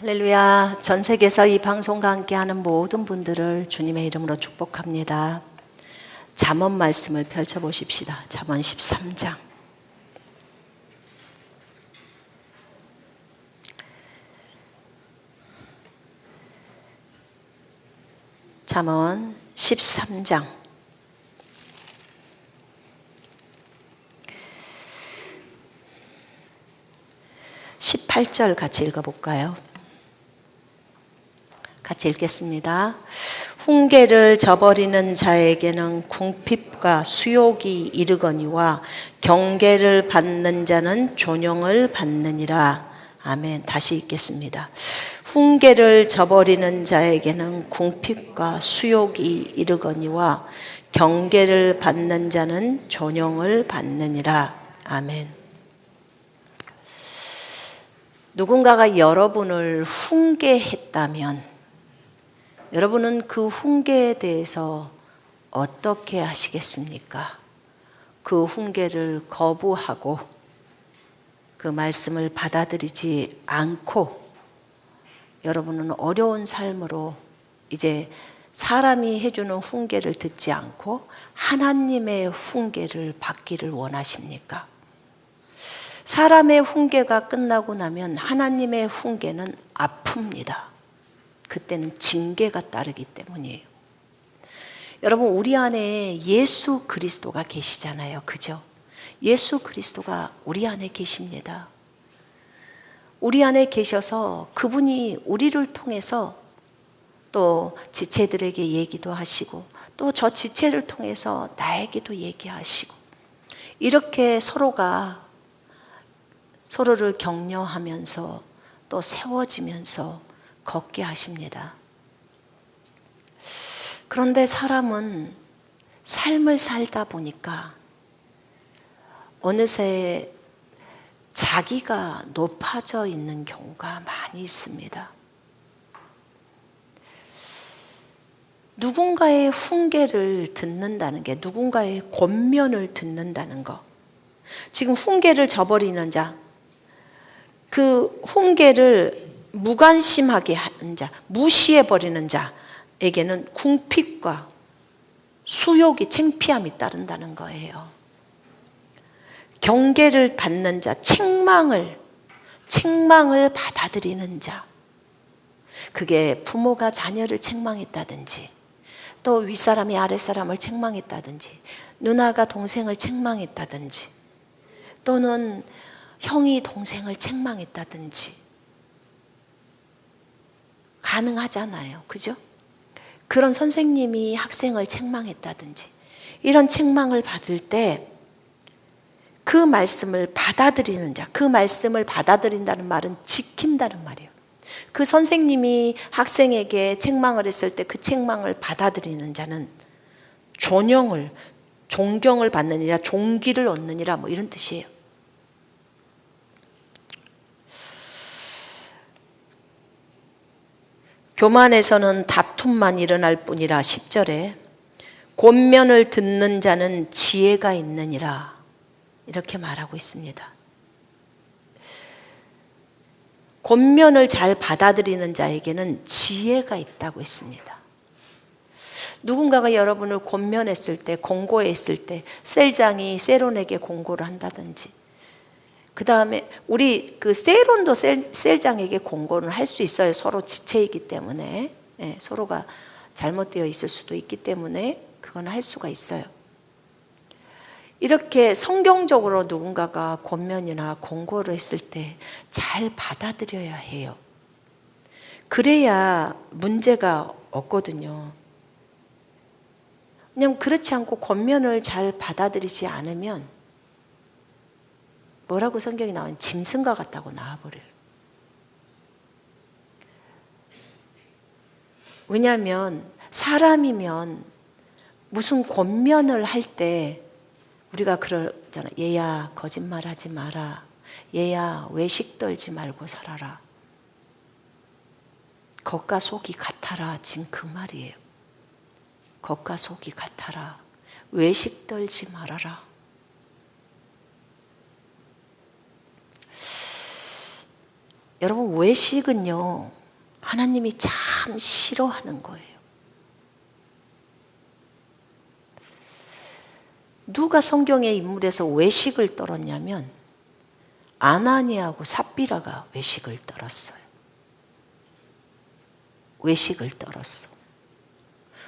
할렐루야. 전 세계에서 이 방송과 함께하는 모든 분들을 주님의 이름으로 축복합니다. 잠언 말씀을 펼쳐보십시다. 잠언 13장. 잠언 13장 18절 같이 읽어볼까요? 같이 읽겠습니다. 훈계를 저버리는 자에게는 궁핍과 수욕이 이르거니와 경계를 받는 자는 존영을 받느니라. 아멘. 다시 읽겠습니다. 훈계를 저버리는 자에게는 궁핍과 수욕이 이르거니와 경계를 받는 자는 존영을 받느니라. 아멘. 누군가가 여러분을 훈계했다면 여러분은 그 훈계에 대해서 어떻게 하시겠습니까? 그 훈계를 거부하고 그 말씀을 받아들이지 않고 여러분은 어려운 삶으로 이제 사람이 해주는 훈계를 듣지 않고 하나님의 훈계를 받기를 원하십니까? 사람의 훈계가 끝나고 나면 하나님의 훈계는 아픕니다. 그때는 징계가 따르기 때문이에요. 여러분, 우리 안에 예수 그리스도가 계시잖아요. 그죠? 예수 그리스도가 우리 안에 계십니다. 우리 안에 계셔서 그분이 우리를 통해서 또 지체들에게 얘기도 하시고 또 저 지체를 통해서 나에게도 얘기하시고 이렇게 서로가 서로를 격려하면서 또 세워지면서 걷게 하십니다. 그런데 사람은 삶을 살다 보니까 어느새 자기가 높아져 있는 경우가 많이 있습니다. 누군가의 훈계를 듣는다는 게 누군가의 권면을 듣는다는 거. 지금 훈계를 저버리는 자, 그 훈계를 무관심하게 하는 자, 무시해버리는 자에게는 궁핍과 수욕이 창피함이 따른다는 거예요. 경계를 받는 자, 책망을 받아들이는 자, 그게 부모가 자녀를 책망했다든지 또 윗사람이 아랫사람을 책망했다든지 누나가 동생을 책망했다든지 또는 형이 동생을 책망했다든지 가능하잖아요. 그죠? 그런 선생님이 학생을 책망했다든지 이런 책망을 받을 때 그 말씀을 받아들이는 자, 그 말씀을 받아들인다는 말은 지킨다는 말이에요. 그 선생님이 학생에게 책망을 했을 때 그 책망을 받아들이는 자는 존경을 받느니라, 존귀를 얻느니라 뭐 이런 뜻이에요. 교만에서는 다툼만 일어날 뿐이라 10절에 권면을 듣는 자는 지혜가 있느니라 이렇게 말하고 있습니다. 권면을 잘 받아들이는 자에게는 지혜가 있다고 했습니다. 누군가가 여러분을 권면했을 때, 공고했을 때 셀장이 세론에게 공고를 한다든지 그 다음에 우리 그 세론도 셀장에게 공고는 할 수 있어요. 서로 지체이기 때문에 서로가 잘못되어 있을 수도 있기 때문에 그건 할 수가 있어요. 이렇게 성경적으로 누군가가 권면이나 공고를 했을 때 잘 받아들여야 해요. 그래야 문제가 없거든요. 그냥 그렇지 않고 권면을 잘 받아들이지 않으면 뭐라고 성경이 나오면 짐승과 같다고 나와버려요. 왜냐하면 사람이면 무슨 권면을 할 때 우리가 그러잖아. 얘야 거짓말하지 마라. 얘야 외식 떨지 말고 살아라. 겉과 속이 같아라. 지금 그 말이에요. 겉과 속이 같아라. 외식 떨지 말아라. 여러분, 외식은요, 하나님이 참 싫어하는 거예요. 누가 성경의 인물에서 외식을 떨었냐면 아나니아하고 삽비라가 외식을 떨었어요. 외식을 떨었어.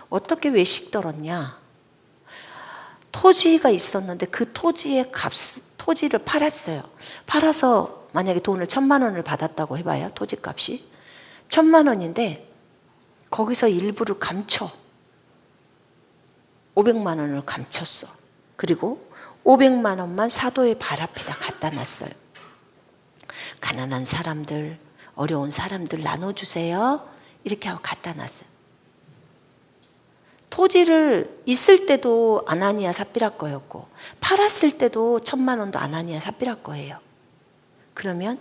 어떻게 외식 떨었냐? 토지가 있었는데 그 토지의 토지를 팔았어요. 팔아서 만약에 돈을 1,000만 원을 받았다고 해봐요. 토지값이 1,000만 원인데 거기서 일부를 감춰 500만 원을 감췄어. 그리고 500만 원만 사도의 발 앞에다 갖다 놨어요. 가난한 사람들, 어려운 사람들 나눠주세요. 이렇게 하고 갖다 놨어요. 토지를 있을 때도 아나니아 삽비라 거였고 팔았을 때도 1,000만 원도 아나니아 삽비라 거예요. 그러면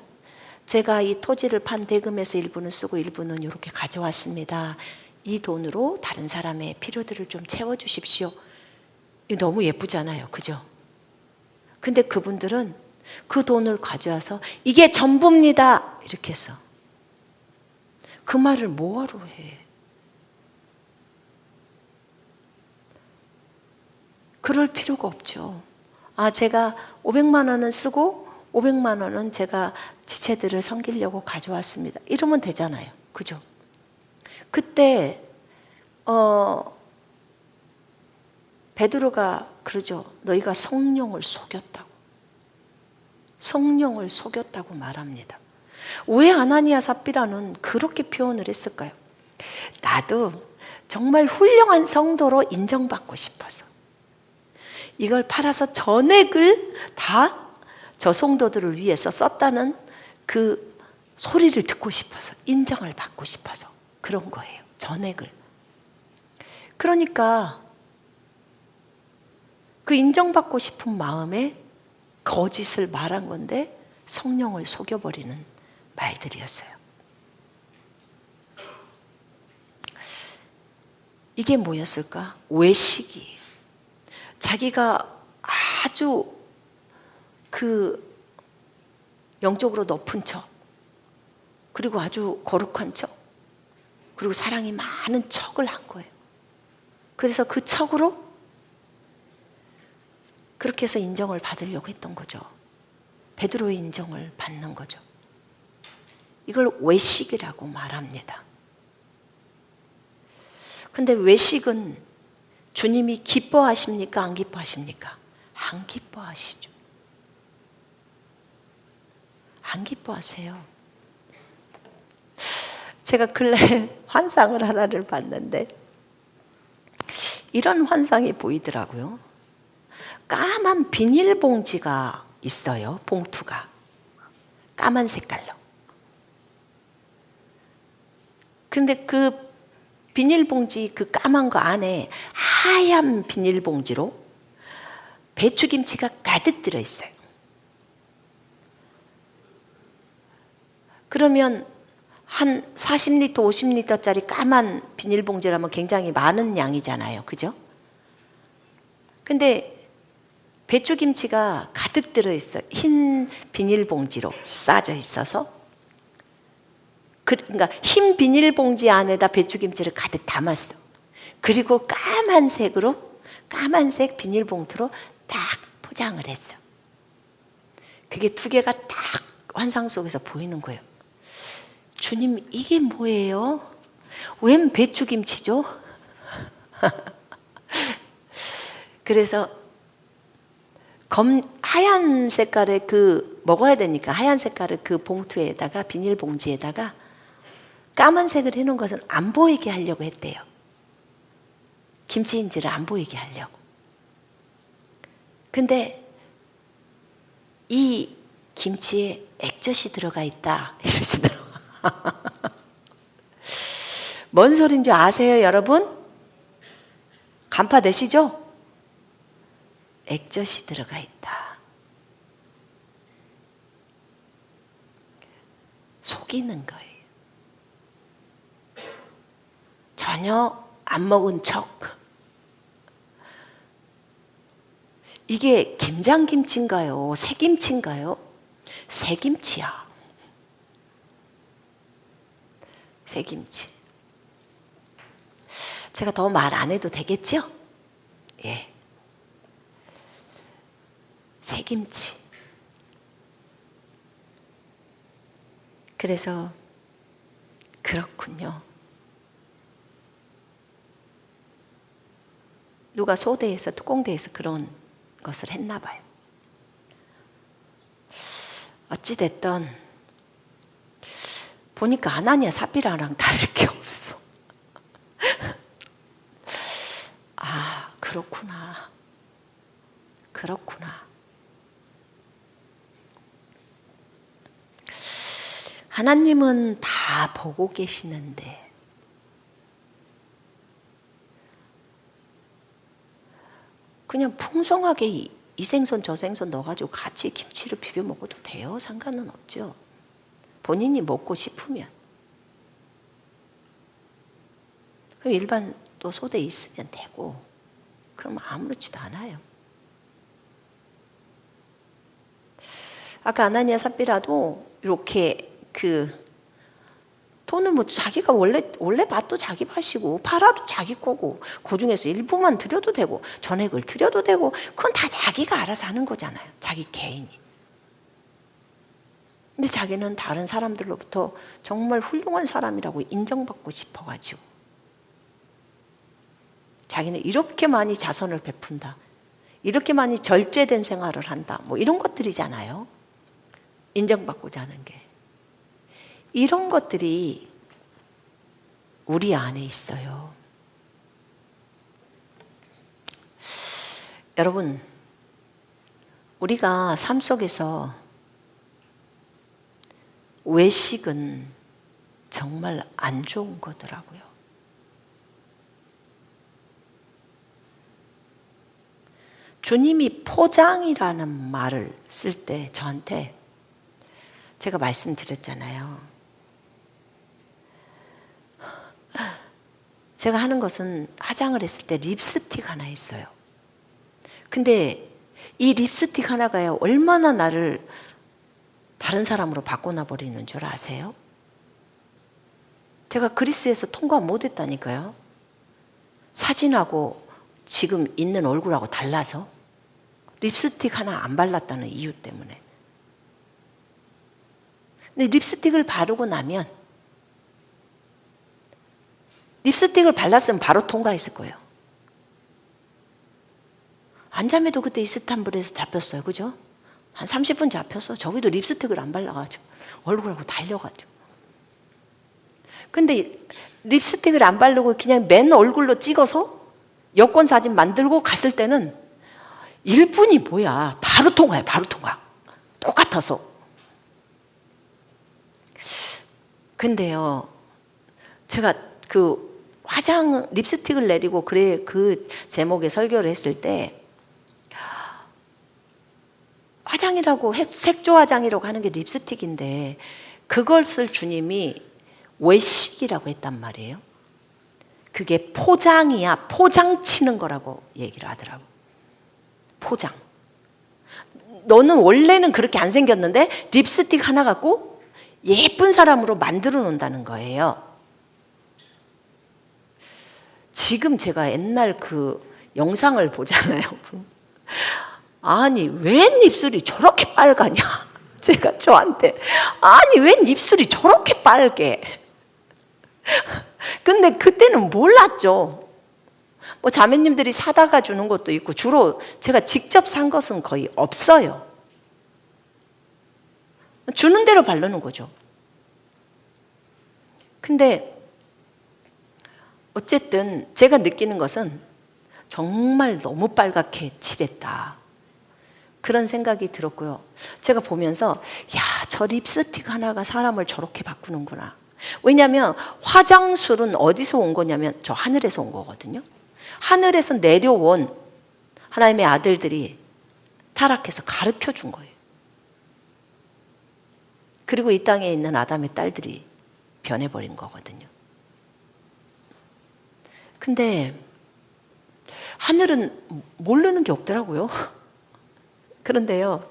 제가 이 토지를 판 대금에서 일부는 쓰고 일부는 이렇게 가져왔습니다. 이 돈으로 다른 사람의 필요들을 좀 채워주십시오. 이거 너무 예쁘잖아요. 그죠? 근데 그분들은 그 돈을 가져와서 이게 전부입니다. 이렇게 해서 그 말을 뭐하러 해? 그럴 필요가 없죠. 아, 제가 500만 원은 쓰고 500만 원은 제가 지체들을 섬기려고 가져왔습니다. 이러면 되잖아요. 그죠? 그때 베드로가 그러죠. 너희가 성령을 속였다고. 성령을 속였다고 말합니다. 왜 아나니아 삽비라는 그렇게 표현을 했을까요? 나도 정말 훌륭한 성도로 인정받고 싶어서 이걸 팔아서 전액을 다 저 성도들을 위해서 썼다는 그 소리를 듣고 싶어서, 인정을 받고 싶어서 그런 거예요. 전액을. 그러니까 그 인정받고 싶은 마음에 거짓을 말한 건데 성령을 속여버리는 말들이었어요. 이게 뭐였을까? 외식이. 자기가 아주 그 영적으로 높은 척, 그리고 아주 거룩한 척, 그리고 사랑이 많은 척을 한 거예요. 그래서 그 척으로 그렇게 해서 인정을 받으려고 했던 거죠. 베드로의 인정을 받는 거죠. 이걸 외식이라고 말합니다. 근데 외식은 주님이 기뻐하십니까? 안 기뻐하십니까? 안 기뻐하시죠. 안 기뻐하세요. 제가 근래 환상을 하나를 봤는데 이런 환상이 보이더라고요. 까만 비닐봉지가 있어요. 봉투가 까만 색깔로. 근데 그 비닐봉지 그 까만 거 안에 하얀 비닐봉지로 배추김치가 가득 들어있어요. 그러면 한 40리터, 50리터짜리 까만 비닐봉지라면 굉장히 많은 양이잖아요. 그죠? 근데 배추김치가 가득 들어있어요. 흰 비닐봉지로 싸져 있어서. 그러니까 흰 비닐봉지 안에다 배추김치를 가득 담았어. 그리고 까만색 비닐봉투로 딱 포장을 했어. 그게 두 개가 딱 환상 속에서 보이는 거예요. 주님, 이게 뭐예요? 웬 배추김치죠? 그래서 하얀 색깔의 먹어야 되니까 하얀 색깔의 그 봉투에다가 비닐봉지에다가 까만색을 해놓은 것은 안 보이게 하려고 했대요. 김치인지를 안 보이게 하려고. 근데 이 김치에 액젓이 들어가 있다 이러시더라고요. 뭔 소린지 아세요, 여러분? 간파되시죠? 액젓이 들어가 있다. 속이는 거예요. 전혀 안 먹은 척. 이게 김장김치인가요? 새김치인가요? 새김치야. 새김치. 제가 더 말 안 해도 되겠죠? 예. 새김치. 그래서 그렇군요. 누가 소대에서 특공대에서 그런 것을 했나 봐요. 어찌됐든 보니까 아나니아 삽비라랑 다를 게 없어. 아, 그렇구나. 그렇구나. 하나님은 다 보고 계시는데 그냥 풍성하게 이 생선 저 생선 넣어가지고 같이 김치를 비벼 먹어도 돼요. 상관은 없죠. 본인이 먹고 싶으면. 그럼 일반 또 소대 있으면 되고 그럼 아무렇지도 않아요. 아까 아나니아 삽비라도 이렇게 돈을 뭐 자기가 원래 밭도 자기 밭이고 팔아도 자기 거고 그 중에서 일부만 드려도 되고 전액을 드려도 되고 그건 다 자기가 알아서 하는 거잖아요. 자기 개인이. 근데 자기는 다른 사람들로부터 정말 훌륭한 사람이라고 인정받고 싶어가지고 자기는 이렇게 많이 자선을 베푼다. 이렇게 많이 절제된 생활을 한다. 뭐 이런 것들이잖아요. 인정받고자 하는 게. 이런 것들이 우리 안에 있어요. 여러분, 우리가 삶 속에서 외식은 정말 안 좋은 거더라고요. 주님이 포장이라는 말을 쓸 때 저한테 제가 말씀드렸잖아요. 제가 하는 것은 화장을 했을 때 립스틱 하나 있어요. 근데 이 립스틱 하나가 얼마나 나를 다른 사람으로 바꿔놔 버리는 줄 아세요? 제가 그리스에서 통과 못했다니까요. 사진하고 지금 있는 얼굴하고 달라서 립스틱 하나 안 발랐다는 이유 때문에. 근데 립스틱을 바르고 나면 립스틱을 발랐으면 바로 통과했을 거예요. 안자매도 그때 이스탄불에서 잡혔어요. 그죠? 한 30분 잡혀서 저기도 립스틱을 안 발라가지고 얼굴하고 달려가지고. 근데 립스틱을 안 바르고 그냥 맨 얼굴로 찍어서 여권 사진 만들고 갔을 때는 1분이 뭐야. 바로 통과해. 바로 통과. 똑같아서. 근데요, 제가 립스틱을 내리고 그 제목의 설교를 했을 때 화장이라고 색조 화장이라고 하는 게 립스틱인데 그것을 주님이 외식이라고 했단 말이에요. 그게 포장이야. 포장 치는 거라고 얘기를 하더라고. 포장. 너는 원래는 그렇게 안 생겼는데 립스틱 하나 갖고 예쁜 사람으로 만들어 놓는다는 거예요. 지금 제가 옛날 그 영상을 보잖아요. 아니, 웬 입술이 저렇게 빨가냐? 제가 저한테, 아니, 웬 입술이 저렇게 빨개? 근데 그때는 몰랐죠. 뭐 자매님들이 사다가 주는 것도 있고, 주로 제가 직접 산 것은 거의 없어요. 주는 대로 바르는 거죠. 근데 어쨌든 제가 느끼는 것은 정말 너무 빨갛게 칠했다. 그런 생각이 들었고요. 제가 보면서 야, 저 립스틱 하나가 사람을 저렇게 바꾸는구나. 왜냐하면 화장술은 어디서 온 거냐면 저 하늘에서 온 거거든요. 하늘에서 내려온 하나님의 아들들이 타락해서 가르쳐 준 거예요. 그리고 이 땅에 있는 아담의 딸들이 변해버린 거거든요. 근데 하늘은 모르는 게 없더라고요. 그런데요,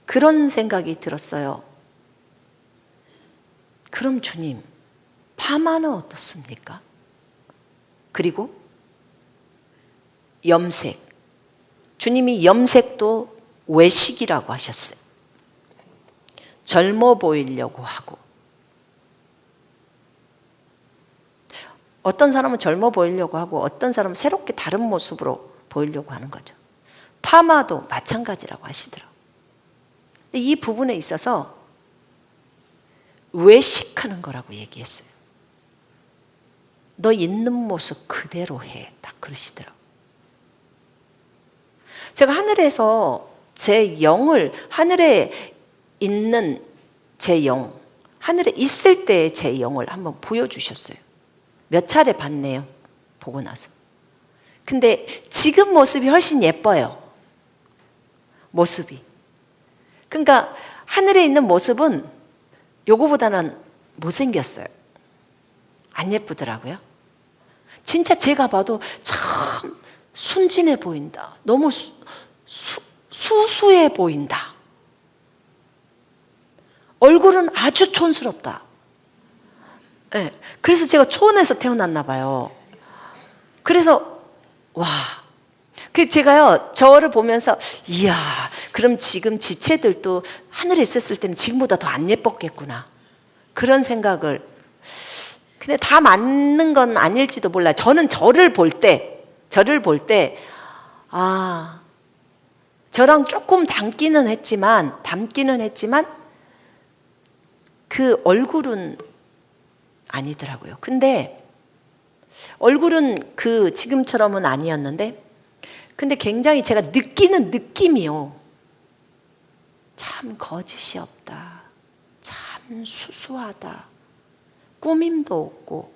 그런 생각이 들었어요. 그럼 주님, 파마는 어떻습니까? 그리고 염색. 주님이 염색도 외식이라고 하셨어요. 젊어 보이려고 하고. 어떤 사람은 젊어 보이려고 하고 어떤 사람은 새롭게 다른 모습으로 보이려고 하는 거죠. 파마도 마찬가지라고 하시더라고요. 이 부분에 있어서 외식하는 거라고 얘기했어요. 너 있는 모습 그대로 해. 딱 그러시더라고요. 제가 하늘에서 제 영을, 하늘에 있는 제 영, 하늘에 있을 때의 제 영을 한번 보여주셨어요. 몇 차례 봤네요. 보고 나서. 근데 지금 모습이 훨씬 예뻐요. 모습이. 그러니까 하늘에 있는 모습은 요거보다는 못생겼어요. 안 예쁘더라고요. 진짜 제가 봐도 참 순진해 보인다. 너무 수수해 보인다. 얼굴은 아주 촌스럽다. 네. 그래서 제가 초원에서 태어났나 봐요. 그래서 와, 그 제가요 저를 보면서 이야, 그럼 지금 지체들도 하늘에 있었을 때는 지금보다 더 안 예뻤겠구나. 그런 생각을. 근데 다 맞는 건 아닐지도 몰라요. 저는 저를 볼 때, 아, 저랑 조금 닮기는 했지만 그 얼굴은 아니더라고요. 근데 얼굴은 그 지금처럼은 아니었는데, 근데 굉장히 제가 느끼는 느낌이요. 참 거짓이 없다. 참 수수하다. 꾸밈도 없고,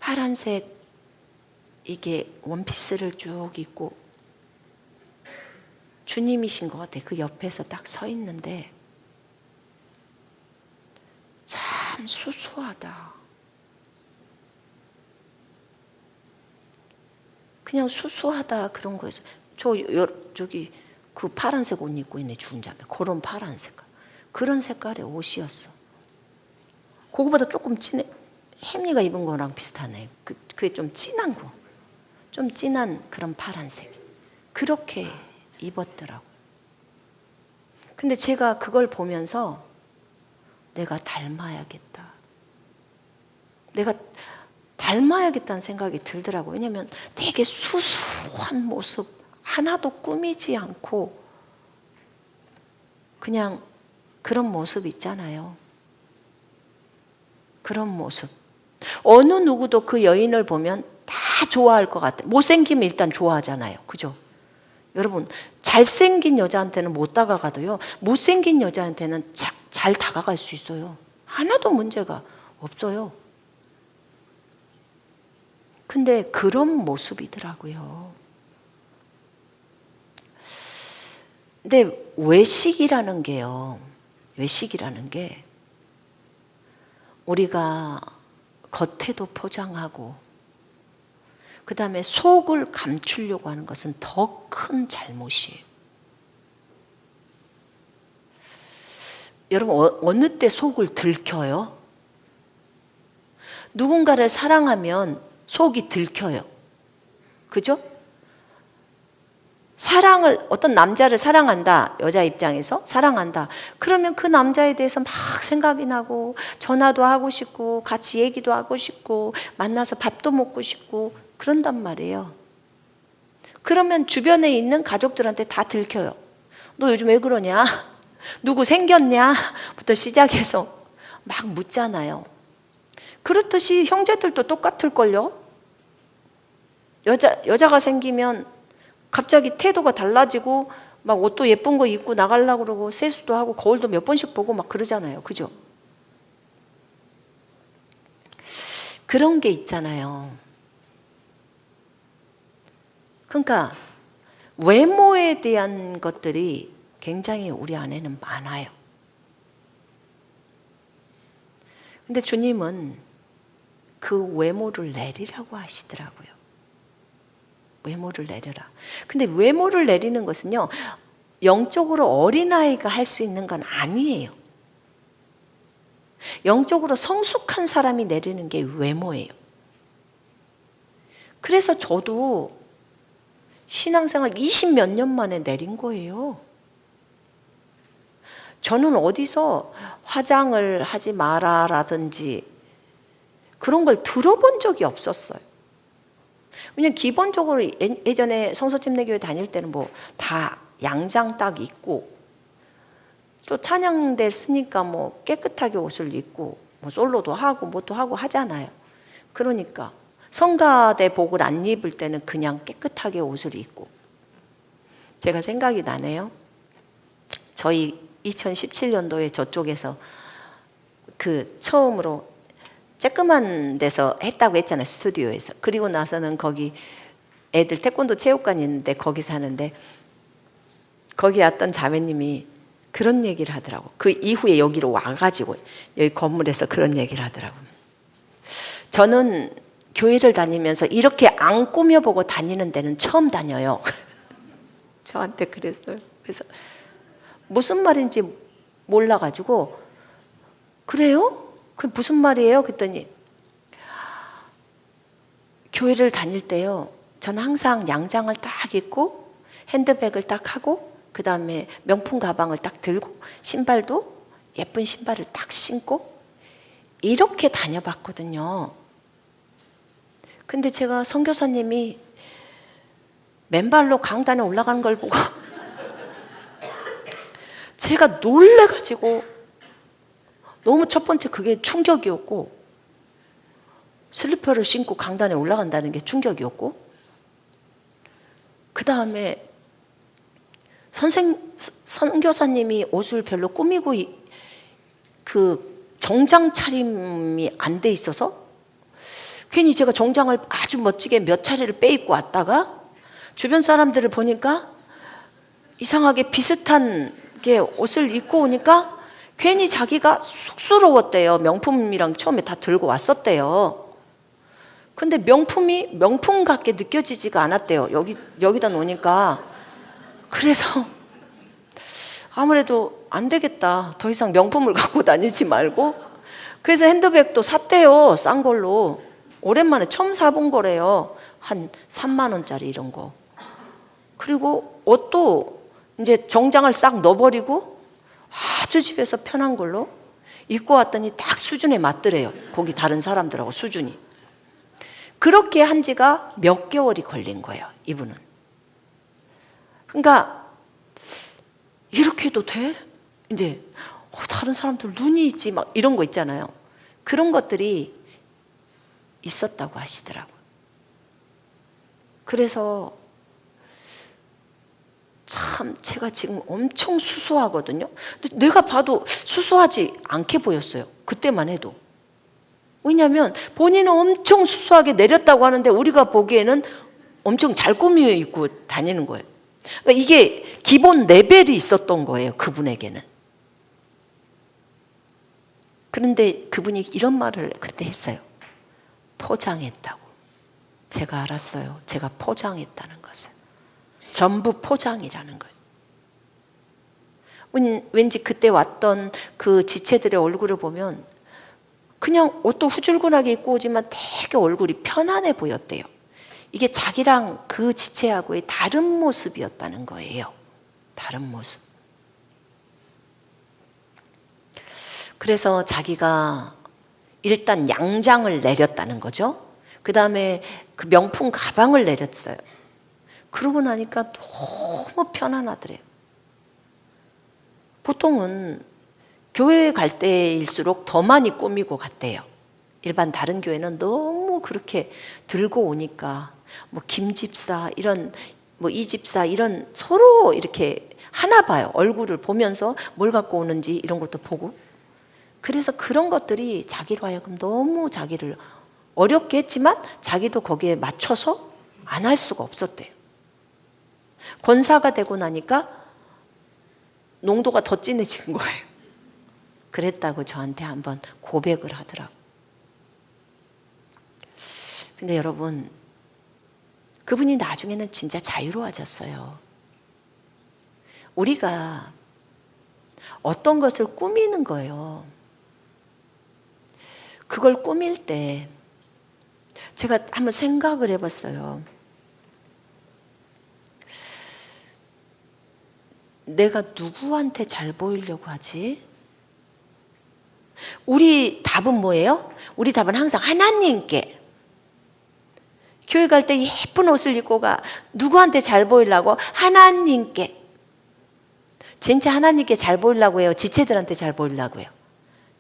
파란색 이게 원피스를 쭉 입고 주님이신 것 같아요. 그 옆에서 딱 서 있는데 참 수수하다. 그냥 수수하다 그런 거예요. 저기 그 파란색 옷 입고 있네, 죽은 자매. 그런 파란 색깔. 그런 색깔의 옷이었어. 그거보다 조금 진해. 혜미가 입은 거랑 비슷하네. 그게 좀 진한 거. 좀 진한 그런 파란색. 그렇게 입었더라고요. 근데 제가 그걸 보면서 내가 닮아야겠다. 내가 닮아야겠다는 생각이 들더라고요. 왜냐하면 되게 수수한 모습, 하나도 꾸미지 않고 그냥 그런 모습 있잖아요. 그런 모습. 어느 누구도 그 여인을 보면 다 좋아할 것 같아요. 못생기면 일단 좋아하잖아요. 그죠? 여러분, 잘생긴 여자한테는 못 다가가도요, 못생긴 여자한테는 잘 다가갈 수 있어요. 하나도 문제가 없어요. 근데 그런 모습이더라고요. 근데 외식이라는 게요, 외식이라는 게 우리가 겉에도 포장하고 그 다음에 속을 감추려고 하는 것은 더 큰 잘못이에요. 여러분, 어느 때 속을 들켜요? 누군가를 사랑하면 속이 들켜요. 그죠? 어떤 남자를 사랑한다, 여자 입장에서 사랑한다. 그러면 그 남자에 대해서 막 생각이 나고, 전화도 하고 싶고, 같이 얘기도 하고 싶고, 만나서 밥도 먹고 싶고, 그런단 말이에요. 그러면 주변에 있는 가족들한테 다 들켜요. 너 요즘 왜 그러냐? 누구 생겼냐? 부터 시작해서 막 묻잖아요. 그렇듯이 형제들도 똑같을걸요? 여자가 생기면 갑자기 태도가 달라지고 막 옷도 예쁜 거 입고 나가려고 그러고 세수도 하고 거울도 몇 번씩 보고 막 그러잖아요. 그죠? 그런 게 있잖아요. 그러니까 외모에 대한 것들이 굉장히 우리 안에는 많아요. 근데 주님은 그 외모를 내리라고 하시더라고요. 외모를 내려라. 근데 외모를 내리는 것은요, 영적으로 어린아이가 할 수 있는 건 아니에요. 영적으로 성숙한 사람이 내리는 게 외모예요. 그래서 저도 신앙생활 20몇 년 만에 내린 거예요. 저는 어디서 화장을 하지 마라라든지 그런 걸 들어본 적이 없었어요. 왜냐면 기본적으로 예전에 성서침례교회 다닐 때는 뭐 다 양장 딱 입고 또 찬양대 쓰니까 뭐 깨끗하게 옷을 입고 뭐 솔로도 하고 뭐도 하고 하잖아요. 그러니까 성가대 복을 안 입을 때는 그냥 깨끗하게 옷을 입고. 제가 생각이 나네요. 저희 2017년도에 저쪽에서 그 처음으로 쬐끄만 데서 했다고 했잖아요. 스튜디오에서. 그리고 나서는 거기 애들 태권도 체육관이 있는데 거기서 하는데 거기 왔던 자매님이 그런 얘기를 하더라고. 그 이후에 여기로 와가지고 여기 건물에서 그런 얘기를 하더라고. 저는 교회를 다니면서 이렇게 안 꾸며보고 다니는 데는 처음 다녀요. 저한테 그랬어요. 그래서 무슨 말인지 몰라가지고 그래요? 그게 무슨 말이에요? 그랬더니 교회를 다닐 때요. 저는 항상 양장을 딱 입고 핸드백을 딱 하고 그 다음에 명품 가방을 딱 들고 신발도 예쁜 신발을 딱 신고 이렇게 다녀봤거든요. 근데 제가 선교사님이 맨발로 강단에 올라가는 걸 보고 제가 놀래가지고 너무 첫 번째 그게 충격이었고 슬리퍼를 신고 강단에 올라간다는 게 충격이었고 그 다음에 선교사님이 옷을 별로 꾸미고 그 정장 차림이 안 돼 있어서 괜히 제가 정장을 아주 멋지게 몇 차례를 빼입고 왔다가 주변 사람들을 보니까 이상하게 비슷한 게 옷을 입고 오니까 괜히 자기가 쑥스러웠대요. 명품이랑 처음에 다 들고 왔었대요. 근데 명품이 명품 같게 느껴지지가 않았대요. 여기다 놓으니까. 그래서 아무래도 안 되겠다. 더 이상 명품을 갖고 다니지 말고. 그래서 핸드백도 샀대요. 싼 걸로. 오랜만에 처음 사본 거래요. 한 3만 원짜리 이런 거. 그리고 옷도 이제 정장을 싹 넣어버리고 아주 집에서 편한 걸로 입고 왔더니 딱 수준에 맞더래요. 거기 다른 사람들하고 수준이. 그렇게 한 지가 몇 개월이 걸린 거예요. 이분은. 그러니까 이렇게 해도 돼? 이제 다른 사람들 눈이 있지 막 이런 거 있잖아요. 그런 것들이 있었다고 하시더라고요. 그래서 참 제가 지금 엄청 수수하거든요. 근데 내가 봐도 수수하지 않게 보였어요. 그때만 해도. 왜냐하면 본인은 엄청 수수하게 내렸다고 하는데 우리가 보기에는 엄청 잘 꾸며 입고 다니는 거예요. 그러니까 이게 기본 레벨이 있었던 거예요. 그분에게는. 그런데 그분이 이런 말을 그때 했어요. 포장했다고. 제가 알았어요. 제가 포장했다는 것을. 전부 포장이라는 거예요. 왠지 그때 왔던 그 지체들의 얼굴을 보면 그냥 옷도 후줄근하게 입고 오지만 되게 얼굴이 편안해 보였대요. 이게 자기랑 그 지체하고의 다른 모습이었다는 거예요. 다른 모습. 그래서 자기가 일단 양장을 내렸다는 거죠. 그 다음에 그 명품 가방을 내렸어요. 그러고 나니까 너무 편안하더래요. 보통은 교회에 갈 때일수록 더 많이 꾸미고 갔대요. 일반 다른 교회는 너무 그렇게 들고 오니까 뭐 김집사 이런 뭐 이집사 이런 서로 이렇게 하나 봐요. 얼굴을 보면서 뭘 갖고 오는지 이런 것도 보고. 그래서 그런 것들이 자기로 하여금 너무 자기를 어렵게 했지만 자기도 거기에 맞춰서 안 할 수가 없었대요. 권사가 되고 나니까 농도가 더 진해진 거예요. 그랬다고 저한테 한번 고백을 하더라고요. 근데 여러분, 그분이 나중에는 진짜 자유로워졌어요. 우리가 어떤 것을 꾸미는 거예요. 그걸 꾸밀 때 제가 한번 생각을 해봤어요. 내가 누구한테 잘 보이려고 하지? 우리 답은 뭐예요? 우리 답은 항상 하나님께. 교회 갈 때 예쁜 옷을 입고 가. 누구한테 잘 보이려고? 하나님께. 진짜 하나님께 잘 보이려고 해요? 지체들한테 잘 보이려고 해요?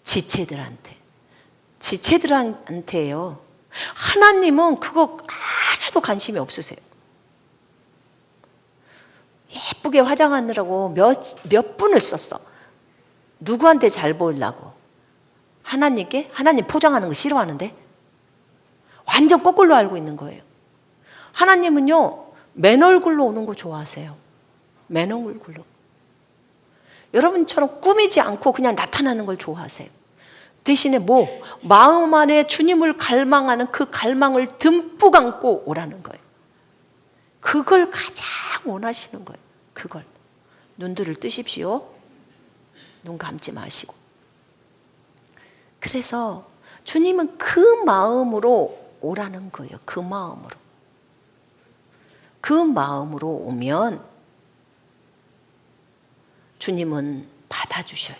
지체들한테. 지체들한테요. 하나님은 그거 하나도 관심이 없으세요. 예쁘게 화장하느라고 몇 분을 썼어. 누구한테 잘 보이려고? 하나님께? 하나님 포장하는 거 싫어하는데? 완전 거꾸로 알고 있는 거예요. 하나님은요, 맨 얼굴로 오는 거 좋아하세요. 맨 얼굴로. 여러분처럼 꾸미지 않고 그냥 나타나는 걸 좋아하세요. 대신에 마음 안에 주님을 갈망하는 그 갈망을 듬뿍 안고 오라는 거예요. 그걸 가장 원하시는 거예요. 그걸. 눈들을 뜨십시오. 눈 감지 마시고. 그래서 주님은 그 마음으로 오라는 거예요. 그 마음으로. 그 마음으로 오면 주님은 받아주셔요.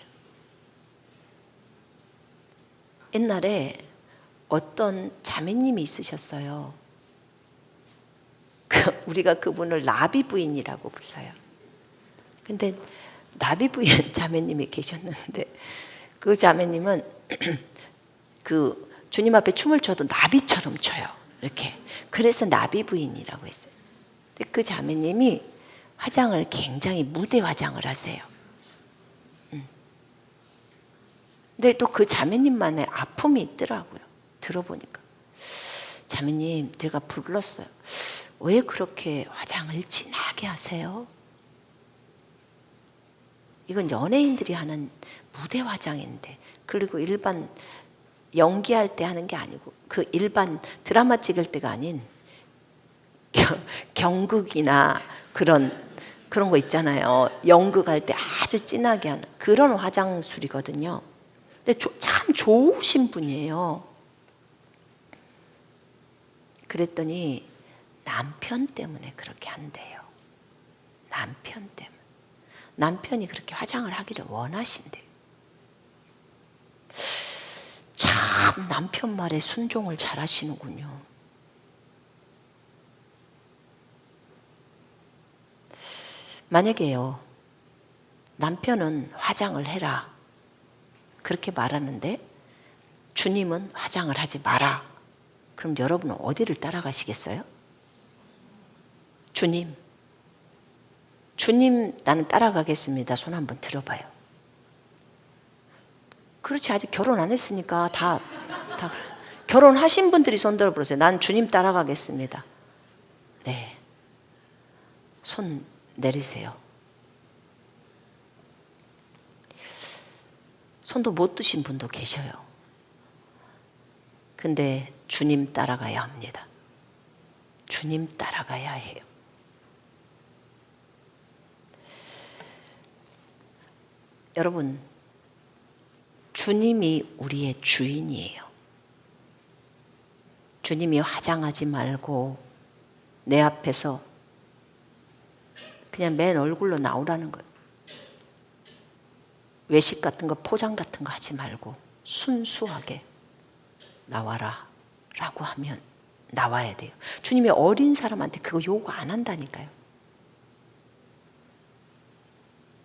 옛날에 어떤 자매님이 있으셨어요. 우리가 그분을 나비 부인이라고 불러요. 근데 나비 부인 자매님이 계셨는데 그 자매님은 그 주님 앞에 춤을 춰도 나비처럼 춰요. 이렇게. 그래서 나비 부인이라고 했어요. 근데 그 자매님이 화장을 굉장히 무대 화장을 하세요. 근데 또 그 자매님만의 아픔이 있더라고요. 들어보니까. 자매님, 제가 불렀어요. 왜 그렇게 화장을 진하게 하세요? 이건 연예인들이 하는 무대 화장인데, 그리고 일반 연기할 때 하는 게 아니고, 그 일반 드라마 찍을 때가 아닌 경극이나 그런 거 있잖아요. 연극할 때 아주 진하게 하는 그런 화장술이거든요. 근데 참 좋으신 분이에요. 그랬더니 남편 때문에 그렇게 한대요. 남편 때문에. 남편이 그렇게 화장을 하기를 원하신대요. 참 남편 말에 순종을 잘 하시는군요. 만약에요, 남편은 화장을 해라 그렇게 말하는데 주님은 화장을 하지 마라. 그럼 여러분은 어디를 따라가시겠어요? 주님 나는 따라가겠습니다. 손 한번 들어봐요. 그렇지, 아직 결혼 안 했으니까 다 결혼하신 분들이 손 들어보세요. 난 주님 따라가겠습니다. 네, 손 내리세요. 손도 못 드신 분도 계셔요. 근데 주님 따라가야 합니다. 주님 따라가야 해요. 여러분, 주님이 우리의 주인이에요. 주님이 화장하지 말고 내 앞에서 그냥 맨 얼굴로 나오라는 거예요. 외식 같은 거, 포장 같은 거 하지 말고 순수하게 나와라 라고 하면 나와야 돼요. 주님이 어린 사람한테 그거 요구 안 한다니까요.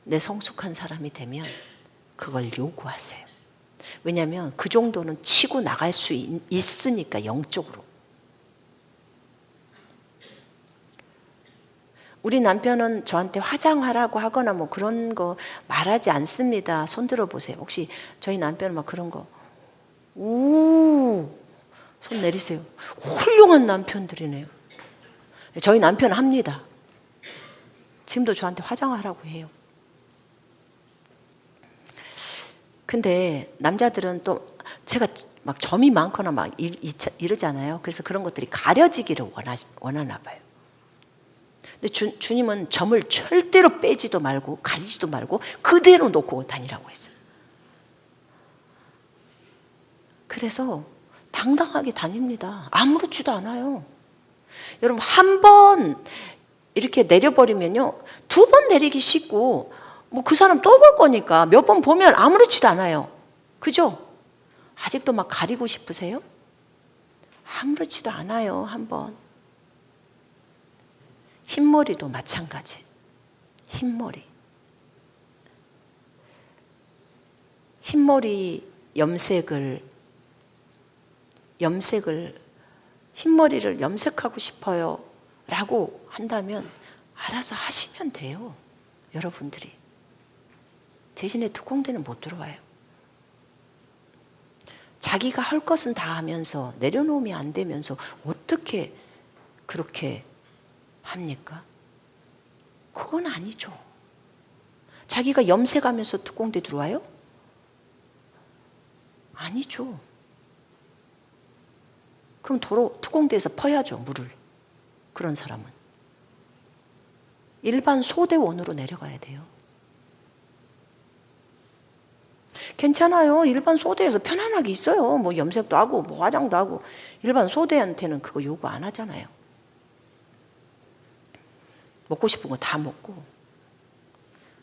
내 성숙한 사람이 되면 그걸 요구하세요. 왜냐하면 그 정도는 치고 나갈 수 있으니까, 영적으로. 우리 남편은 저한테 화장하라고 하거나 뭐 그런 거 말하지 않습니다. 손 들어보세요. 혹시 저희 남편은 막 그런 거, 손 내리세요. 훌륭한 남편들이네요. 저희 남편은 합니다. 지금도 저한테 화장하라고 해요. 근데 남자들은 또 제가 막 점이 많거나 막 이러잖아요. 그래서 그런 것들이 가려지기를 원하나 봐요. 근데 주님은 점을 절대로 빼지도 말고 가리지도 말고 그대로 놓고 다니라고 했어요. 그래서 당당하게 다닙니다. 아무렇지도 않아요. 여러분, 한 번 이렇게 내려버리면요, 두 번 내리기 쉽고, 뭐 그 사람 또 볼 거니까 몇 번 보면 아무렇지도 않아요. 그죠? 아직도 막 가리고 싶으세요? 아무렇지도 않아요. 한 번. 흰머리도 마찬가지. 흰머리 염색을 흰머리를 염색하고 싶어요 라고 한다면 알아서 하시면 돼요. 여러분들이. 대신에 특공대는 못 들어와요. 자기가 할 것은 다 하면서 내려놓으면 안 되면서 어떻게 그렇게 합니까? 그건 아니죠. 자기가 염색하면서 특공대 들어와요? 아니죠. 그럼 도로 특공대에서 퍼야죠, 물을. 그런 사람은 일반 소대원으로 내려가야 돼요. 괜찮아요. 일반 소대에서 편안하게 있어요. 뭐 염색도 하고 뭐 화장도 하고. 일반 소대한테는 그거 요구 안 하잖아요. 먹고 싶은 거 다 먹고.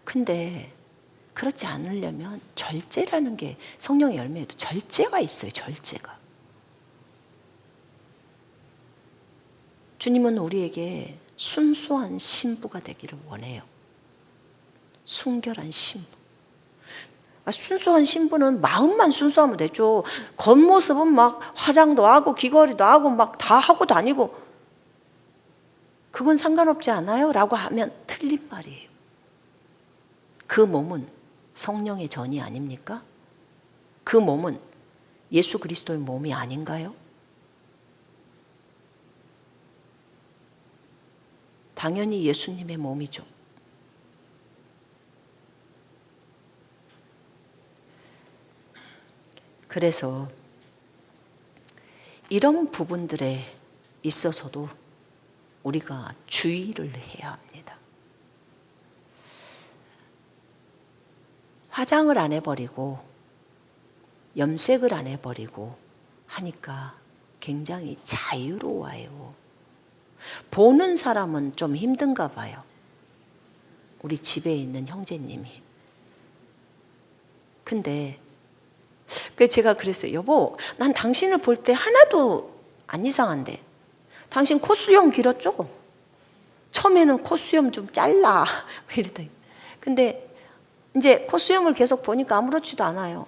근데 그렇지 않으려면 절제라는 게 성령의 열매에도 절제가 있어요. 절제가. 주님은 우리에게 순수한 신부가 되기를 원해요. 순결한 신부. 순수한 신부는 마음만 순수하면 되죠. 겉모습은 막 화장도 하고 귀걸이도 하고 막 다 하고 다니고 그건 상관없지 않아요? 라고 하면 틀린 말이에요. 그 몸은 성령의 전이 아닙니까? 그 몸은 예수 그리스도의 몸이 아닌가요? 당연히 예수님의 몸이죠. 그래서 이런 부분들에 있어서도 우리가 주의를 해야 합니다. 화장을 안 해버리고 염색을 안 해버리고 하니까 굉장히 자유로워요. 보는 사람은 좀 힘든가 봐요. 우리 집에 있는 형제님이. 근데 제가 그랬어요. 여보, 난 당신을 볼 때 하나도 안 이상한데 당신 콧수염 길었죠? 처음에는 콧수염 좀 잘라 이랬더니 근데 이제 콧수염을 계속 보니까 아무렇지도 않아요.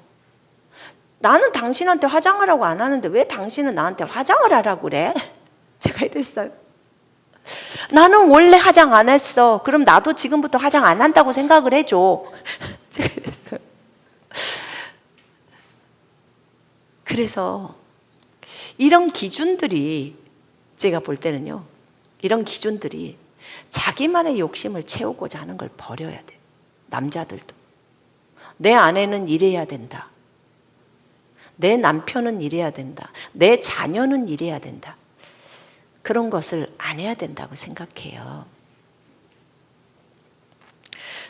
나는 당신한테 화장하라고 안 하는데 왜 당신은 나한테 화장을 하라고 그래? 제가 이랬어요. 나는 원래 화장 안 했어. 그럼 나도 지금부터 화장 안 한다고 생각을 해줘. 제가 이랬어요. 그래서 이런 기준들이 제가 볼 때는요, 이런 기준들이 자기만의 욕심을 채우고자 하는 걸 버려야 돼. 남자들도. 내 아내는 이래야 된다. 내 남편은 이래야 된다. 내 자녀는 이래야 된다. 그런 것을 안 해야 된다고 생각해요.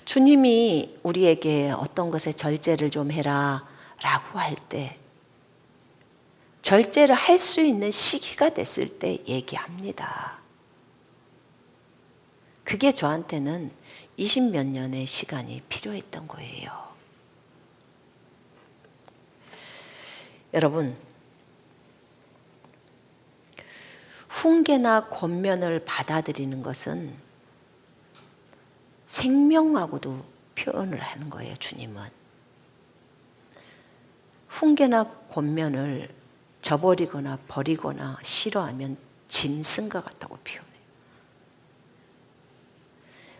주님이 우리에게 어떤 것에 절제를 좀 해라 라고 할 때 절제를 할 수 있는 시기가 됐을 때 얘기합니다. 그게 저한테는 20몇 년의 시간이 필요했던 거예요. 여러분, 훈계나 권면을 받아들이는 것은 생명하고도 표현을 하는 거예요, 주님은. 훈계나 권면을 저버리거나 버리거나 싫어하면 짐승과 같다고 표현해요.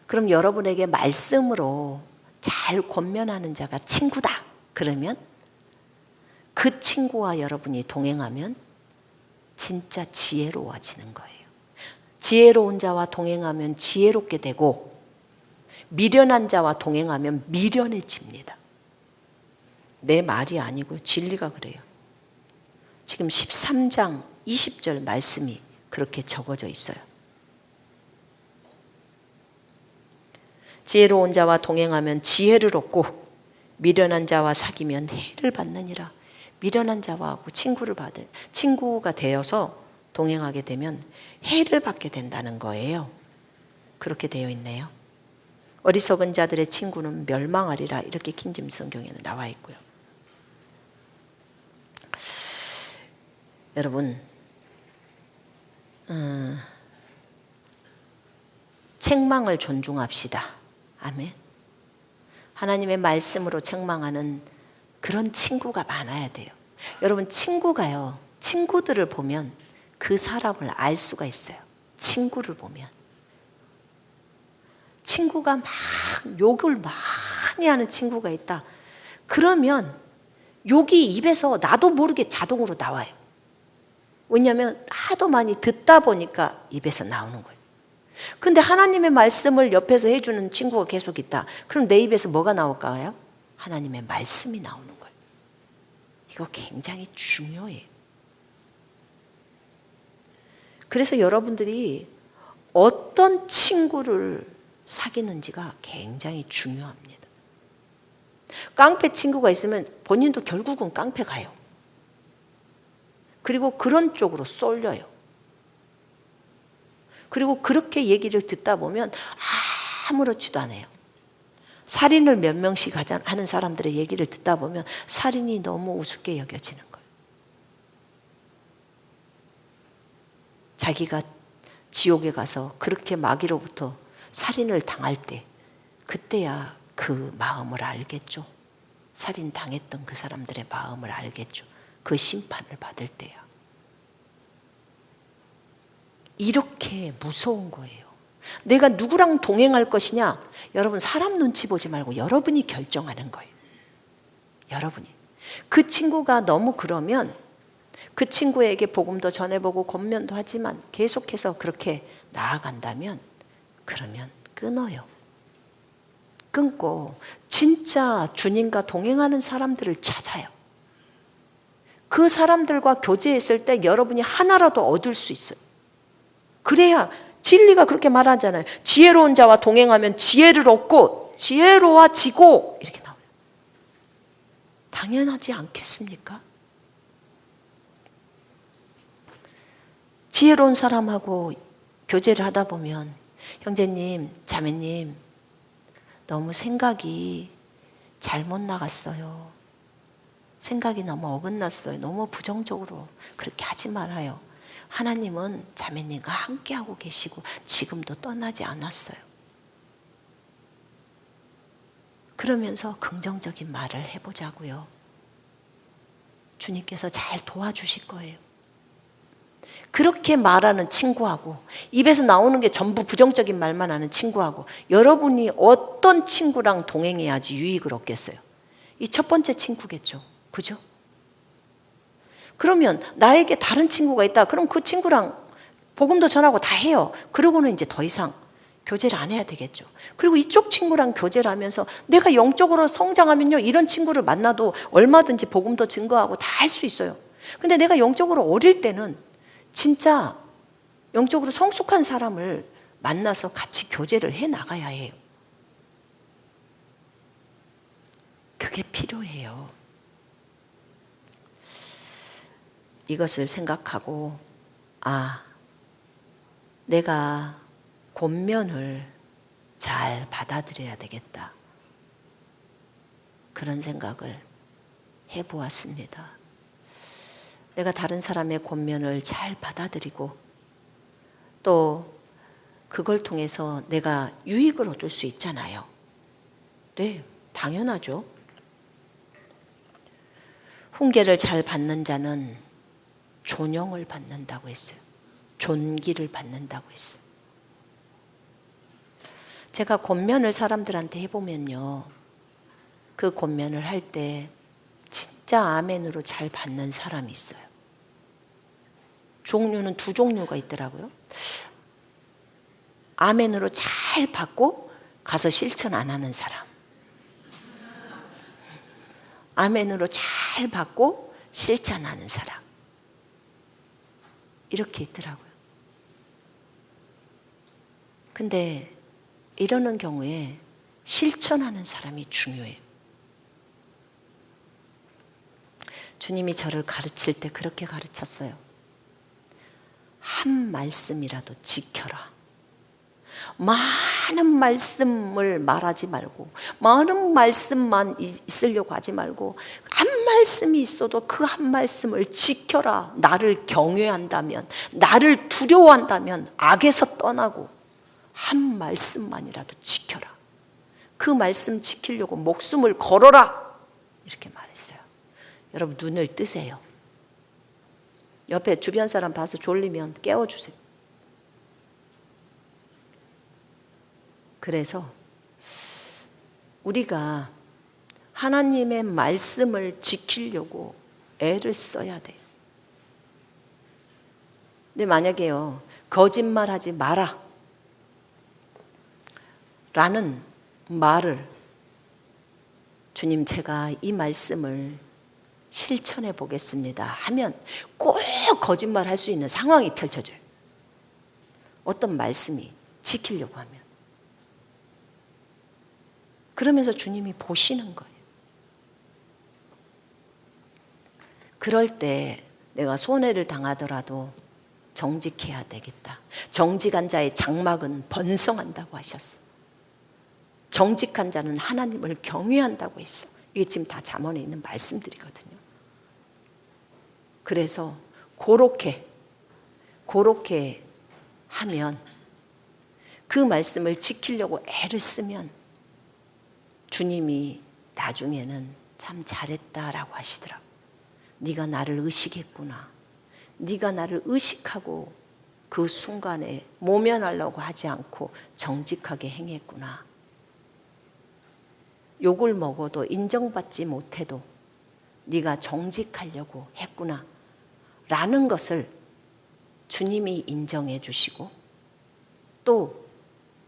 그럼 여러분에게 말씀으로 잘 권면하는 자가 친구다. 그러면 그 친구와 여러분이 동행하면 진짜 지혜로워지는 거예요. 지혜로운 자와 동행하면 지혜롭게 되고 미련한 자와 동행하면 미련해집니다. 내 말이 아니고요. 진리가 그래요. 지금 13장 20절 말씀이 그렇게 적어져 있어요. 지혜로운 자와 동행하면 지혜를 얻고 미련한 자와 사귀면 해를 받느니라. 미련한 자와 친구가 되어서 동행하게 되면 해를 받게 된다는 거예요. 그렇게 되어 있네요. 어리석은 자들의 친구는 멸망하리라, 이렇게 킹제임스 성경에는 나와 있고요. 여러분, 책망을 존중합시다. 아멘. 하나님의 말씀으로 책망하는 그런 친구가 많아야 돼요. 여러분, 친구들을 보면 그 사람을 알 수가 있어요. 친구를 보면. 친구가 막 욕을 많이 하는 친구가 있다. 그러면 욕이 입에서 나도 모르게 자동으로 나와요. 왜냐하면 하도 많이 듣다 보니까 입에서 나오는 거예요. 근데 하나님의 말씀을 옆에서 해주는 친구가 계속 있다. 그럼 내 입에서 뭐가 나올까요? 하나님의 말씀이 나오는 거예요. 이거 굉장히 중요해요. 그래서 여러분들이 어떤 친구를 사귀는지가 굉장히 중요합니다. 깡패 친구가 있으면 본인도 결국은 깡패 가요. 그리고 그런 쪽으로 쏠려요. 그리고 그렇게 얘기를 듣다 보면 아무렇지도 않아요. 살인을 몇 명씩 하는 사람들의 얘기를 듣다 보면 살인이 너무 우습게 여겨지는 거예요. 자기가 지옥에 가서 그렇게 마귀로부터 살인을 당할 때, 그때야 그 마음을 알겠죠. 살인 당했던 그 사람들의 마음을 알겠죠. 그 심판을 받을 때야. 이렇게 무서운 거예요. 내가 누구랑 동행할 것이냐? 여러분, 사람 눈치 보지 말고 여러분이 결정하는 거예요. 여러분이. 그 친구가 너무 그러면 그 친구에게 복음도 전해보고 권면도 하지만 계속해서 그렇게 나아간다면, 그러면 끊어요. 끊고 진짜 주님과 동행하는 사람들을 찾아요. 그 사람들과 교제했을 때 여러분이 하나라도 얻을 수 있어요. 그래야 진리가 그렇게 말하잖아요. 지혜로운 자와 동행하면 지혜를 얻고 지혜로워지고, 이렇게 나와요. 당연하지 않겠습니까? 지혜로운 사람하고 교제를 하다 보면, 형제님, 자매님, 너무 생각이 잘못 나갔어요. 생각이 너무 어긋났어요. 너무 부정적으로 그렇게 하지 말아요. 하나님은 자매님과 함께하고 계시고 지금도 떠나지 않았어요. 그러면서 긍정적인 말을 해보자고요. 주님께서 잘 도와주실 거예요. 그렇게 말하는 친구하고, 입에서 나오는 게 전부 부정적인 말만 하는 친구하고, 여러분이 어떤 친구랑 동행해야지 유익을 얻겠어요? 이 첫 번째 친구겠죠. 그죠? 그러면 나에게 다른 친구가 있다. 그럼 그 친구랑 복음도 전하고 다 해요. 그러고는 이제 더 이상 교제를 안 해야 되겠죠. 그리고 이쪽 친구랑 교제를 하면서 내가 영적으로 성장하면요, 이런 친구를 만나도 얼마든지 복음도 증거하고 다 할 수 있어요. 근데 내가 영적으로 어릴 때는 진짜 영적으로 성숙한 사람을 만나서 같이 교제를 해 나가야 해요. 그게 필요해요. 이것을 생각하고, 내가 권면을 잘 받아들여야 되겠다. 그런 생각을 해보았습니다. 내가 다른 사람의 권면을 잘 받아들이고 또 그걸 통해서 내가 유익을 얻을 수 있잖아요. 네, 당연하죠. 훈계를 잘 받는 자는 존영을 받는다고 했어요. 존귀를 받는다고 했어요. 제가 권면을 사람들한테 해보면요, 그 권면을 할 때 진짜 아멘으로 잘 받는 사람이 있어요. 종류는 두 종류가 있더라고요. 아멘으로 잘 받고 가서 실천 안 하는 사람. 아멘으로 잘 받고 실천하는 사람. 이렇게 있더라고요. 근데 이러는 경우에 실천하는 사람이 중요해요. 주님이 저를 가르칠 때 그렇게 가르쳤어요. 한 말씀이라도 지켜라. 많은 말씀을 말하지 말고, 많은 말씀만 있으려고 하지 말고, 한 말씀이 있어도 그 한 말씀을 지켜라. 나를 경외한다면, 나를 두려워한다면 악에서 떠나고 한 말씀만이라도 지켜라. 그 말씀 지키려고 목숨을 걸어라. 이렇게 말했어요. 여러분, 눈을 뜨세요. 옆에 주변 사람 봐서 졸리면 깨워주세요. 그래서 우리가 하나님의 말씀을 지키려고 애를 써야 돼요. 근데 만약에요, 거짓말하지 마라 라는 말을, 주님 제가 이 말씀을 실천해 보겠습니다 하면 꼭 거짓말할 수 있는 상황이 펼쳐져요. 어떤 말씀이 지키려고 하면. 그러면서 주님이 보시는 거예요. 그럴 때 내가 손해를 당하더라도 정직해야 되겠다. 정직한 자의 장막은 번성한다고 하셨어. 정직한 자는 하나님을 경외한다고 했어. 이게 지금 다 잠언에 있는 말씀들이거든요. 그래서 그렇게 하면, 그 말씀을 지키려고 애를 쓰면 주님이 나중에는 참 잘했다라고 하시더라고. 네가 나를 의식했구나. 네가 나를 의식하고 그 순간에 모면하려고 하지 않고 정직하게 행했구나. 욕을 먹어도 인정받지 못해도 네가 정직하려고 했구나 라는 것을 주님이 인정해 주시고 또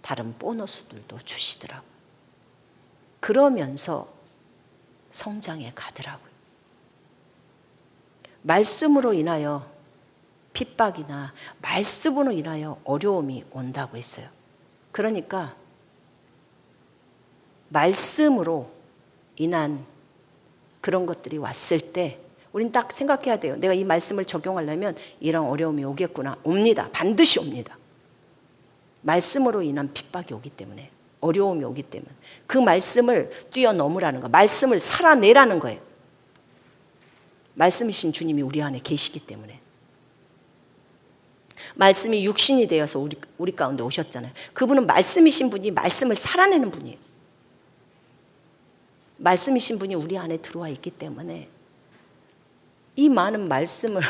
다른 보너스들도 주시더라고요. 그러면서 성장해 가더라고요. 말씀으로 인하여 핍박이나 말씀으로 인하여 어려움이 온다고 했어요. 그러니까 말씀으로 인한 그런 것들이 왔을 때 우린 딱 생각해야 돼요. 내가 이 말씀을 적용하려면 이런 어려움이 오겠구나. 옵니다. 반드시 옵니다. 말씀으로 인한 핍박이 오기 때문에, 어려움이 오기 때문에 그 말씀을 뛰어넘으라는 거, 말씀을 살아내라는 거예요. 말씀이신 주님이 우리 안에 계시기 때문에. 말씀이 육신이 되어서 우리 가운데 오셨잖아요. 그분은 말씀이신 분이 말씀을 살아내는 분이에요. 말씀이신 분이 우리 안에 들어와 있기 때문에 이 많은 말씀을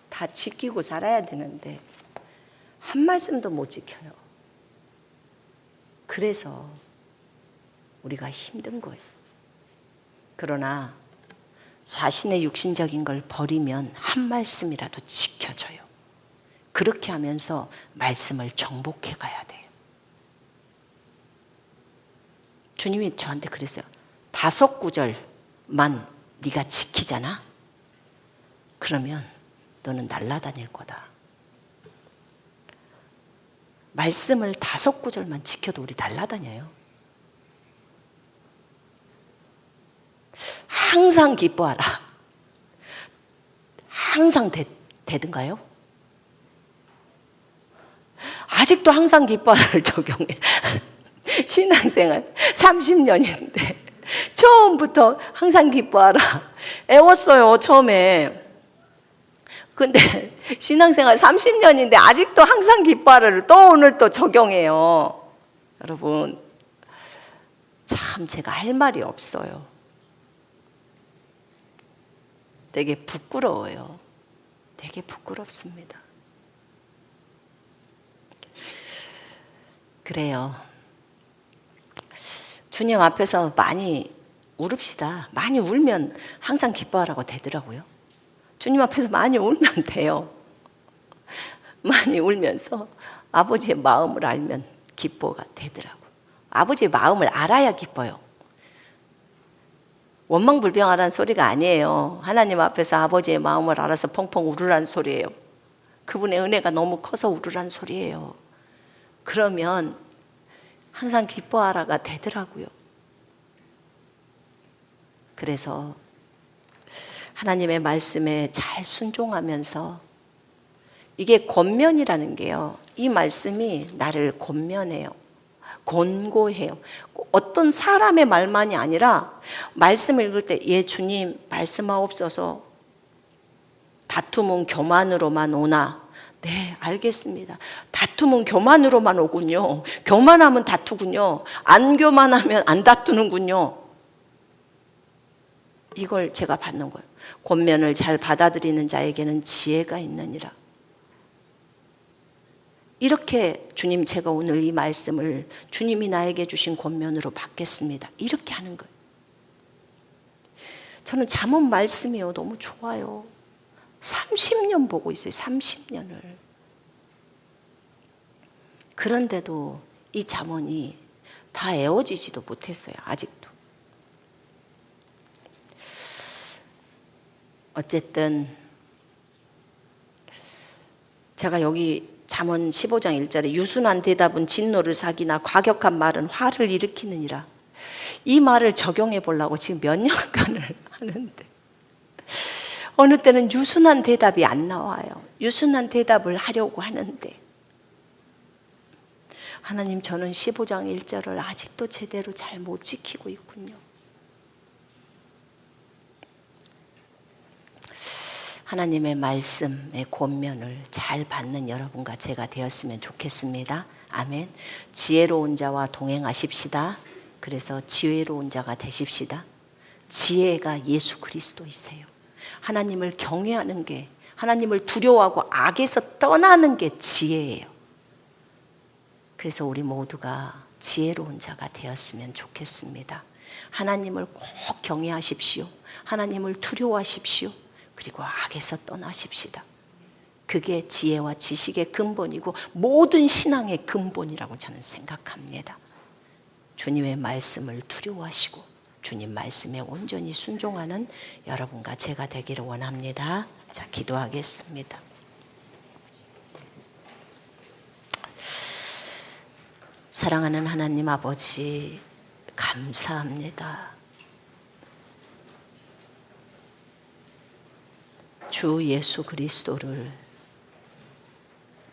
다 지키고 살아야 되는데 한 말씀도 못 지켜요. 그래서 우리가 힘든 거예요. 그러나 자신의 육신적인 걸 버리면 한 말씀이라도 지켜줘요. 그렇게 하면서 말씀을 정복해 가야 돼요. 주님이 저한테 그랬어요. 5구절만 네가 지키잖아? 그러면 너는 날아다닐 거다. 말씀을 5구절만 지켜도 우리 날아다녀요. 항상 기뻐하라. 항상 되든가요? 아직도 항상 기뻐하라를 적용해. 신앙생활 30년인데 처음부터 항상 기뻐하라. 애웠어요, 처음에. 근데 신앙생활 30년인데 아직도 항상 기뻐하라를 또 오늘 또 적용해요. 여러분, 참 제가 할 말이 없어요. 되게 부끄러워요. 되게 부끄럽습니다. 그래요. 주님 앞에서 많이 울읍시다. 많이 울면 항상 기뻐하라고 되더라고요. 주님 앞에서 많이 울면 돼요. 많이 울면서 아버지의 마음을 알면 기뻐가 되더라고요. 아버지의 마음을 알아야 기뻐요. 원망불평하라는 소리가 아니에요. 하나님 앞에서 아버지의 마음을 알아서 펑펑 울으라는 소리예요. 그분의 은혜가 너무 커서 울으라는 소리예요. 그러면 항상 기뻐하라가 되더라고요. 그래서 하나님의 말씀에 잘 순종하면서, 이게 권면이라는 게요, 이 말씀이 나를 권면해요. 권고해요. 어떤 사람의 말만이 아니라 말씀을 읽을 때, 예 주님 말씀하옵소서, 다툼은 교만으로만 오나? 네, 알겠습니다. 다툼은 교만으로만 오군요. 교만하면 다투군요. 안 교만하면 안 다투는군요. 이걸 제가 받는 거예요. 권면을 잘 받아들이는 자에게는 지혜가 있느니라. 이렇게 주님, 제가 오늘 이 말씀을 주님이 나에게 주신 권면으로 받겠습니다. 이렇게 하는 거예요. 저는 잠언 말씀이요, 너무 좋아요. 30년 보고 있어요. 30년을. 그런데도 이 잠언이 다 애워지지도 못했어요. 아직도. 어쨌든 제가 여기 잠언 15장 1절에 유순한 대답은 진노를 사기나 과격한 말은 화를 일으키느니라. 이 말을 적용해 보려고 지금 몇 년간을 하는데, 어느 때는 유순한 대답이 안 나와요. 유순한 대답을 하려고 하는데, 하나님, 저는 15장 1절을 아직도 제대로 잘 못 지키고 있군요. 하나님의 말씀의 권면을 잘 받는 여러분과 제가 되었으면 좋겠습니다. 아멘. 지혜로운 자와 동행하십시다. 그래서 지혜로운 자가 되십시다. 지혜가 예수 그리스도이세요. 하나님을 경외하는 게, 하나님을 두려워하고 악에서 떠나는 게 지혜예요. 그래서 우리 모두가 지혜로운 자가 되었으면 좋겠습니다. 하나님을 꼭 경외하십시오. 하나님을 두려워하십시오. 그리고 악에서 떠나십시다. 그게 지혜와 지식의 근본이고 모든 신앙의 근본이라고 저는 생각합니다. 주님의 말씀을 두려워하시고 주님 말씀에 온전히 순종하는 여러분과 제가 되기를 원합니다. 자, 기도하겠습니다. 사랑하는 하나님 아버지, 감사합니다. 주 예수 그리스도를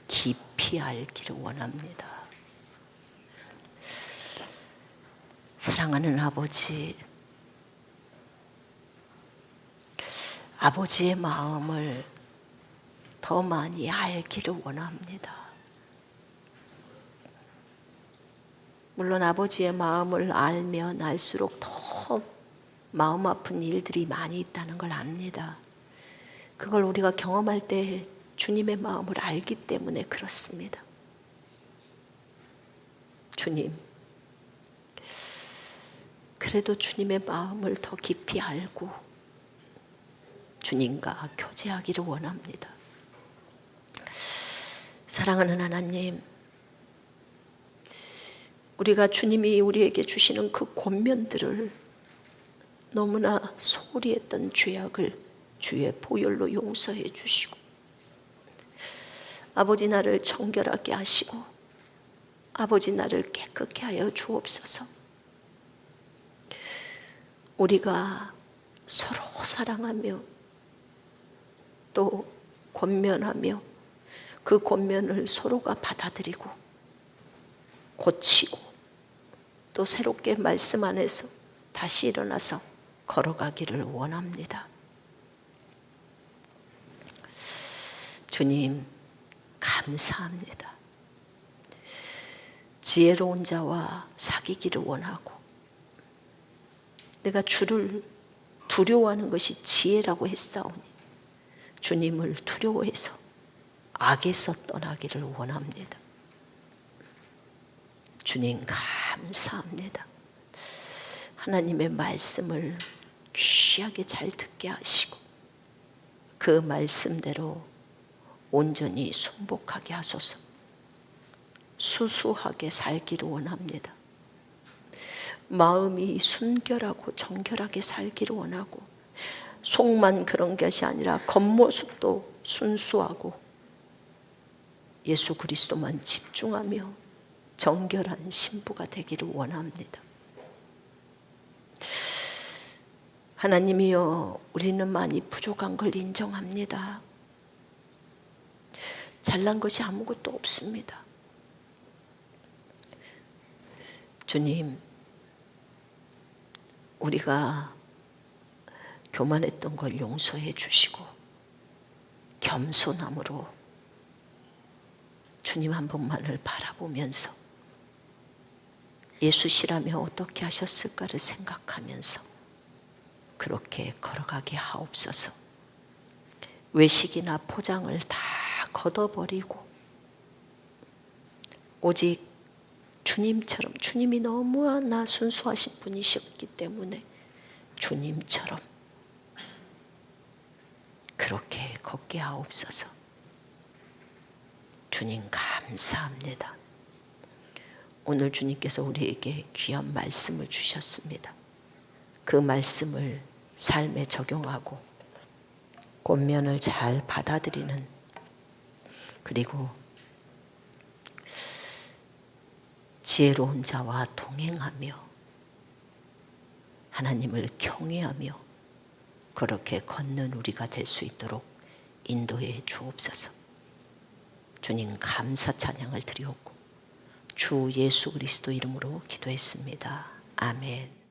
깊이 알기를 원합니다. 사랑하는 아버지, 아버지의 마음을 더 많이 알기를 원합니다. 물론 아버지의 마음을 알면 알수록 더 마음 아픈 일들이 많이 있다는 걸 압니다. 그걸 우리가 경험할 때 주님의 마음을 알기 때문에 그렇습니다. 주님, 그래도 주님의 마음을 더 깊이 알고 주님과 교제하기를 원합니다. 사랑하는 하나님, 우리가 주님이 우리에게 주시는 그 권면들을 너무나 소홀히 했던 죄악을 주의 보혈로 용서해 주시고, 아버지 나를 정결하게 하시고 아버지 나를 깨끗게 하여 주옵소서. 우리가 서로 사랑하며 또 권면하며 그 권면을 서로가 받아들이고 고치고 또 새롭게 말씀 안에서 다시 일어나서 걸어가기를 원합니다. 주님, 감사합니다. 지혜로운 자와 사귀기를 원하고, 내가 주를 두려워하는 것이 지혜라고 했사오니 주님을 두려워해서 악에서 떠나기를 원합니다. 주님, 감사합니다. 하나님의 말씀을 귀하게 잘 듣게 하시고 그 말씀대로 온전히 순복하게 하소서. 수수하게 살기를 원합니다. 마음이 순결하고 정결하게 살기를 원하고, 속만 그런 것이 아니라 겉모습도 순수하고 예수 그리스도만 집중하며 정결한 신부가 되기를 원합니다. 하나님이여, 우리는 많이 부족한 걸 인정합니다. 잘난 것이 아무것도 없습니다. 주님, 우리가 교만했던 걸 용서해 주시고 겸손함으로 주님 한 분만을 바라보면서 예수시라면 어떻게 하셨을까를 생각하면서 그렇게 걸어가게 하옵소서. 외식이나 포장을 다 걷어버리고 오직 주님처럼, 주님이 너무나 순수하신 분이셨기 때문에 주님처럼 그렇게 걷게 하옵소서. 주님 감사합니다. 오늘 주님께서 우리에게 귀한 말씀을 주셨습니다. 그 말씀을 삶에 적용하고 권면을 잘 받아들이는, 그리고 지혜로운 자와 동행하며 하나님을 경외하며 그렇게 걷는 우리가 될 수 있도록 인도해 주옵소서. 주님 감사 찬양을 드리옵고 주 예수 그리스도 이름으로 기도했습니다. 아멘.